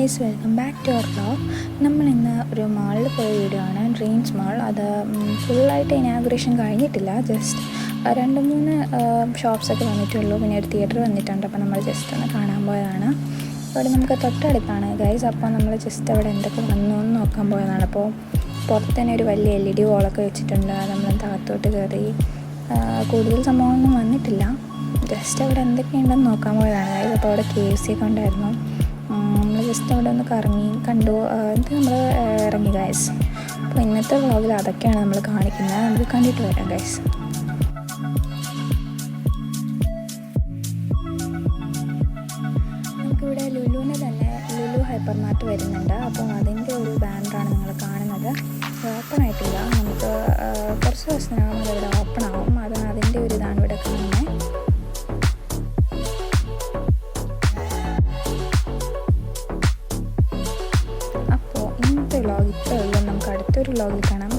Guys, welcome back to our vlog. നമ്മളിന്ന് ഒരു മാളിൽ പോയ വീഡിയോ ആണ്, ഡ്രീംസ് മാൾ. അത് ഫുള്ളായിട്ട് ഇനാഗുറേഷൻ കഴിഞ്ഞിട്ടില്ല, ജസ്റ്റ് 2-3 ഷോപ്സൊക്കെ വന്നിട്ടുള്ളൂ, പിന്നെ ഒരു തിയേറ്റർ വന്നിട്ടുണ്ട്. അപ്പോൾ നമ്മൾ ജസ്റ്റ് ഒന്ന് കാണാൻ പോയതാണ്. അവിടെ നമുക്ക് തൊട്ടടുത്താണ് ഗൈസ്. അപ്പോൾ നമ്മൾ ജസ്റ്റ് അവിടെ എന്തൊക്കെ വന്നു എന്ന് നോക്കാൻ പോയതാണ്. അപ്പോൾ പുറത്ത് തന്നെ ഒരു വലിയ LED വോളൊക്കെ വെച്ചിട്ടുണ്ട്. നമ്മൾ താഴത്തോട്ട് കയറി, കൂടുതൽ സംഭവങ്ങളൊന്നും വന്നിട്ടില്ല, ജസ്റ്റ് അവിടെ എന്തൊക്കെയുണ്ടെന്ന് നോക്കാൻ പോയതാണ് ഗൈസ്. അപ്പോൾ അവിടെ KFC ഒക്കെ ഉണ്ടായിരുന്നു. നമ്മൾ ജസ്റ്റ് അവിടെ ഒന്ന് കണ്ടു എന്നിട്ട് നമ്മൾ ഇറങ്ങി ഗൈസ്. അപ്പോൾ ഇന്നത്തെ വ്ളോഗിൽ അതൊക്കെയാണ് നമ്മൾ കാണിക്കുന്നത്. നമുക്ക് കണ്ടിട്ട് വരാം ഗൈസ്. നമുക്കിവിടെ ലുലുവിന് തന്നെ ലുലു ഹൈപ്പർ മാർട്ട് വരുന്നുണ്ട്. അപ്പോൾ അതിൻ്റെ ഒരു ബാനറാണ് നിങ്ങൾ കാണുന്നത്. ഓപ്പൺ ആയിട്ടില്ല, നമുക്ക് കുറച്ച് ദിവസത്തിനകം ഇവിടെ ഓപ്പൺ ആവും. അതിൻ്റെ ഒരു ഇതാണ് ഇവിടെ കാണുന്നത്. അപ്പോൾ ഇന്നത്തെ വ്ളോഗ് ഇത്രയേ ഉള്ളൂ. നമുക്ക് അടുത്തൊരു വ്ളോഗിൽ കാണാം.